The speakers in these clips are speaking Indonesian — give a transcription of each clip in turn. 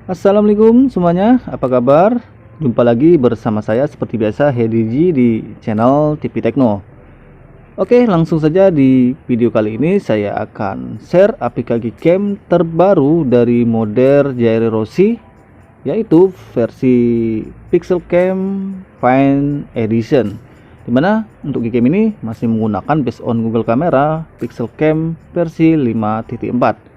Assalamualaikum semuanya, apa kabar? Jumpa lagi bersama saya seperti biasa, Hediji di channel TV Tekno. Oke, langsung saja di video kali ini saya akan share aplikasi Gcam terbaru dari model Jair Rossi, yaitu versi Pixelcam Fine Edition. Dimana untuk Gcam ini masih menggunakan based on Google Camera Pixelcam versi 5.4.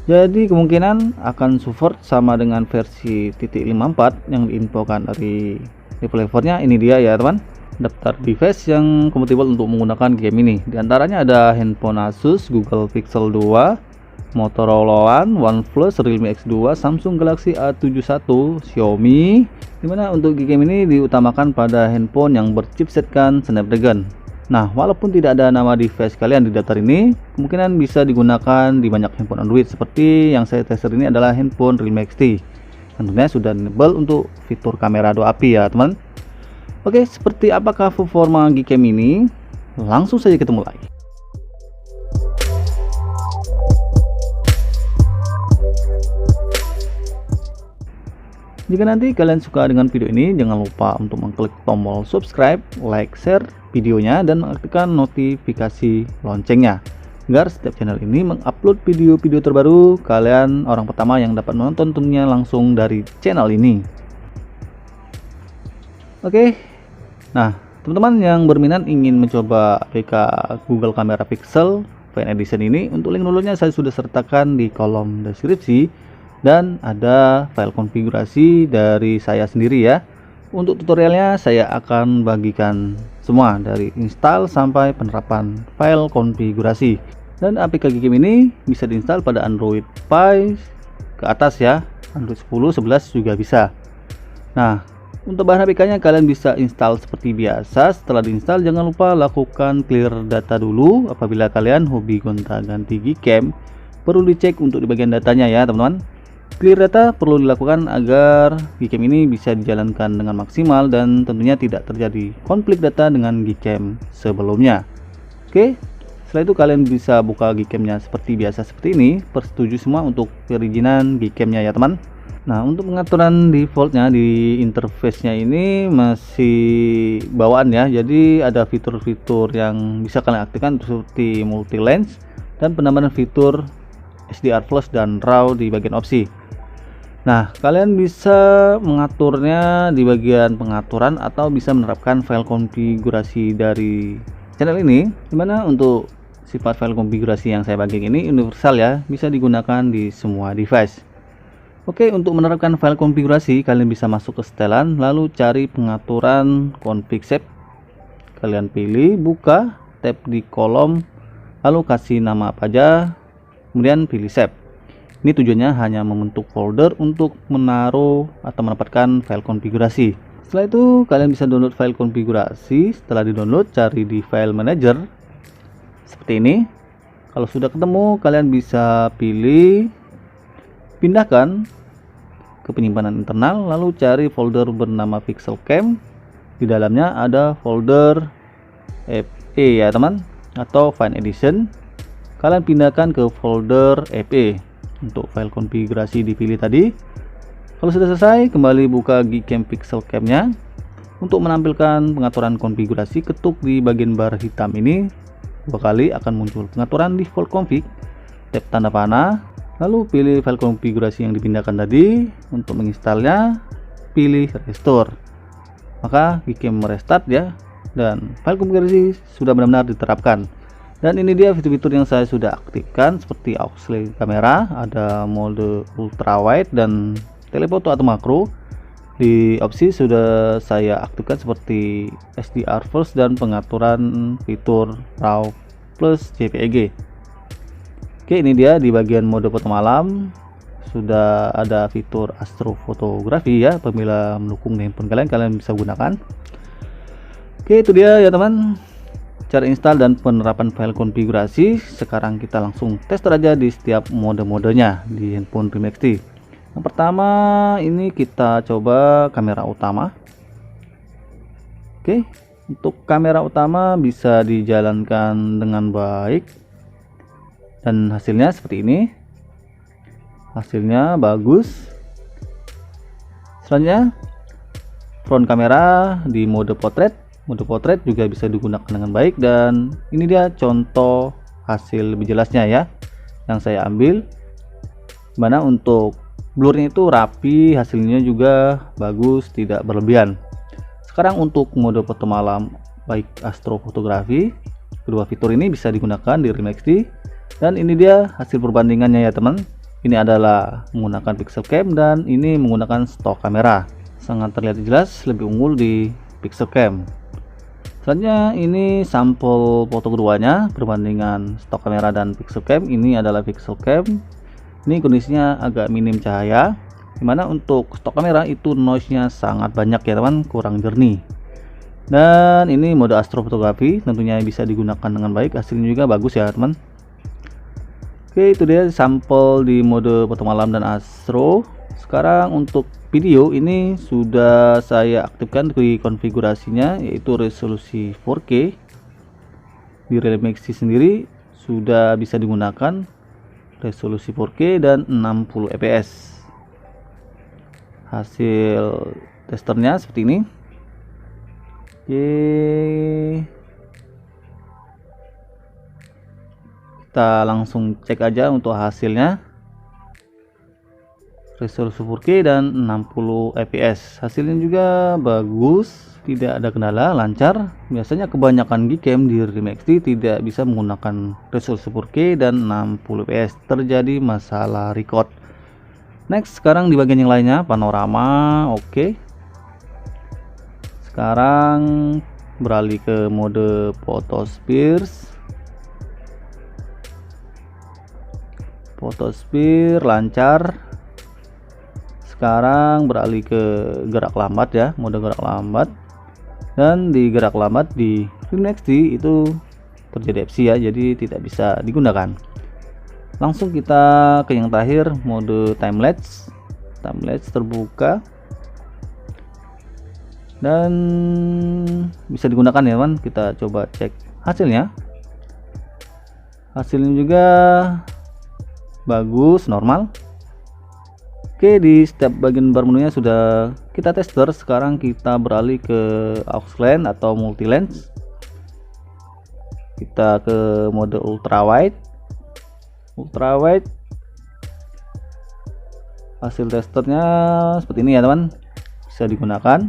Jadi kemungkinan akan support sama dengan versi .54 yang diinfokan dari developernya. Ini dia ya teman, daftar device yang kompatibel untuk menggunakan game ini. Di antaranya ada handphone Asus, Google Pixel 2, Motorola One, OnePlus, Realme X2, Samsung Galaxy A71, Xiaomi. Dimana untuk game ini diutamakan pada handphone yang berchipsetkan Snapdragon. Nah, walaupun tidak ada nama device kalian di daftar ini, kemungkinan bisa digunakan di banyak handphone Android. Seperti yang saya tester ini adalah handphone Realme XT. Tentunya sudah enable untuk fitur kamera 2 API ya teman. Oke, seperti apakah performa Gcam ini? Langsung saja kita mulai. Jika nanti kalian suka dengan video ini, jangan lupa untuk mengklik tombol subscribe, like, share videonya, dan aktifkan notifikasi loncengnya agar setiap channel ini mengupload video-video terbaru, kalian orang pertama yang dapat menonton tentunya langsung dari channel ini. Oke, nah teman-teman yang berminat ingin mencoba aplikasi Google Camera Pixel Fine Edition ini, untuk link downloadnya saya sudah sertakan di kolom deskripsi. Dan ada file konfigurasi dari saya sendiri ya. Untuk tutorialnya saya akan bagikan semua dari install sampai penerapan file konfigurasi. Dan aplikasi Gcam ini bisa diinstal pada Android Pie ke atas ya, Android 10, 11 juga bisa. Nah, untuk bahan APK-nya kalian bisa install seperti biasa. Setelah diinstal jangan lupa lakukan clear data dulu. Apabila kalian hobi gonta-ganti Gcam, perlu dicek untuk di bagian datanya ya teman-teman. Clear data perlu dilakukan agar Gcam ini bisa dijalankan dengan maksimal dan tentunya tidak terjadi konflik data dengan Gcam sebelumnya. Oke, setelah itu kalian bisa buka Gcamnya seperti biasa seperti ini. Persetuju semua untuk perizinan Gcamnya ya teman. Nah, untuk pengaturan defaultnya di interface-nya ini masih bawaan ya. Jadi ada fitur-fitur yang bisa kalian aktifkan seperti multi lens dan penambahan fitur HDR Plus dan RAW di bagian opsi. Nah, kalian bisa mengaturnya di bagian pengaturan atau bisa menerapkan file konfigurasi dari channel ini, dimana untuk sifat file konfigurasi yang saya bagi ini universal ya, bisa digunakan di semua device. Oke, untuk menerapkan file konfigurasi kalian bisa masuk ke setelan, lalu cari pengaturan config shape. Kalian pilih, buka, tab di kolom, lalu kasih nama apa aja, kemudian pilih save. Ini tujuannya hanya membentuk folder untuk menaruh atau mendapatkan file konfigurasi. Setelah itu kalian bisa download file konfigurasi. Setelah di-download, cari di file manager seperti ini. Kalau sudah ketemu, kalian bisa pilih pindahkan ke penyimpanan internal, lalu cari folder bernama Pixelcam. Di dalamnya ada folder FE ya teman, atau Fine Edition. Kalian pindahkan ke folder FE. Untuk file konfigurasi dipilih tadi. Kalau sudah selesai, kembali buka Gcam Pixelcam-nya. Untuk menampilkan pengaturan konfigurasi, ketuk di bagian bar hitam ini 2 kali, akan muncul pengaturan default config. Tap tanda panah, lalu pilih file konfigurasi yang dipindahkan tadi. Untuk menginstalnya, pilih restore. Maka Gcam merestart ya, dan file konfigurasi sudah benar-benar diterapkan. Dan ini dia fitur-fitur yang saya sudah aktifkan seperti auxiliary kamera, ada mode ultra wide dan telefoto atau makro. Di opsi sudah saya aktifkan seperti HDR Plus dan pengaturan fitur RAW plus JPEG. Oke, ini dia di bagian mode foto malam sudah ada fitur astrofotografi ya. Apabila mendukung handphone kalian bisa gunakan. Oke, itu dia ya teman, cara install dan penerapan file konfigurasi. Sekarang kita langsung tester aja di setiap mode-modenya di handphone Realme XT. Yang pertama ini kita coba kamera utama. Oke, untuk kamera utama bisa dijalankan dengan baik dan hasilnya seperti ini. Hasilnya bagus. Selanjutnya front kamera di mode portrait. Mode portrait juga bisa digunakan dengan baik, dan ini dia contoh hasil lebih jelasnya ya yang saya ambil, mana untuk blurnya itu rapi, hasilnya juga bagus, tidak berlebihan. Sekarang untuk mode foto malam baik astrofotografi, kedua fitur ini bisa digunakan di RIM XD, dan ini dia hasil perbandingannya ya teman. Ini adalah menggunakan pixel cam dan ini menggunakan stok kamera. Sangat terlihat jelas lebih unggul di pixel cam. Selanjutnya ini sampel foto keduanya, perbandingan stok kamera dan pixel cam. Ini adalah pixel cam. Ini kondisinya agak minim cahaya, dimana untuk stok kamera itu noise-nya sangat banyak ya teman, kurang jernih. Dan ini mode astrofotografi, tentunya bisa digunakan dengan baik, hasilnya juga bagus ya teman. Oke, itu dia sampel di mode foto malam dan astro. Sekarang untuk video ini sudah saya aktifkan di konfigurasinya, yaitu resolusi 4K. Di RIM XD sendiri sudah bisa digunakan resolusi 4K dan 60 fps. Hasil testernya seperti ini. Oke, kita langsung cek aja untuk hasilnya. Resolusi 4K dan 60 fps, hasilnya juga bagus, tidak ada kendala, lancar. Biasanya kebanyakan Gcam di RIM XD tidak bisa menggunakan resolusi 4K dan 60 fps, terjadi masalah record. Next, sekarang di bagian yang lainnya, panorama. Oke, sekarang beralih ke mode photospheres. Photosphere lancar. Sekarang beralih ke gerak lambat ya, mode gerak lambat. Dan di gerak lambat di RIM XD itu terjadi FC ya, jadi tidak bisa digunakan. Langsung kita ke yang terakhir, mode timelapse. Timelapse terbuka dan bisa digunakan ya teman. Kita coba cek hasilnya. Hasilnya juga bagus, normal. Oke, di setiap bagian bar menunya sudah kita tester. Sekarang kita beralih ke aux lens atau multi lens. Kita ke mode ultra wide. Ultra wide, hasil testernya seperti ini ya teman, bisa digunakan.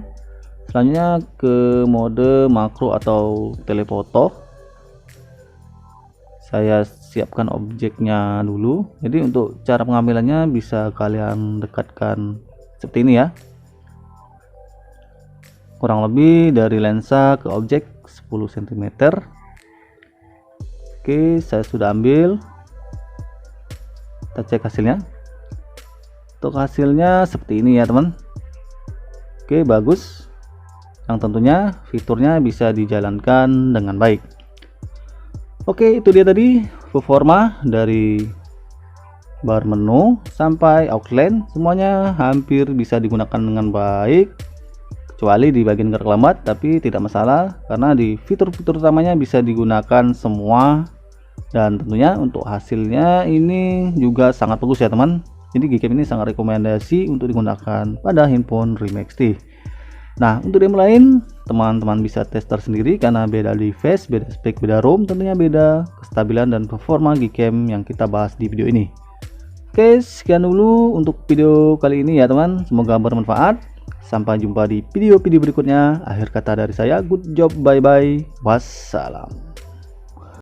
Selanjutnya ke mode makro atau telefoto. Saya siapkan objeknya dulu, jadi untuk cara pengambilannya bisa kalian dekatkan seperti ini ya, kurang lebih dari lensa ke objek 10 cm. Oke, saya sudah ambil, kita cek hasilnya. Untuk hasilnya seperti ini ya teman. Oke, bagus, yang tentunya fiturnya bisa dijalankan dengan baik. Oke, itu dia tadi performa dari bar menu sampai aux lens, semuanya hampir bisa digunakan dengan baik, kecuali di bagian gerak lambat, tapi tidak masalah karena di fitur-fitur utamanya bisa digunakan semua. Dan tentunya untuk hasilnya ini juga sangat bagus ya teman. Jadi Gcam ini sangat rekomendasi untuk digunakan pada handphone RIM XD. Nah, untuk game lain teman-teman bisa tester sendiri karena beda device, beda spek, beda ROM, tentunya beda kestabilan dan performa Gcam yang kita bahas di video ini. Oke, sekian dulu untuk video kali ini ya teman, semoga bermanfaat. Sampai jumpa di video-video berikutnya. Akhir kata dari saya, good job, bye bye, wassalam.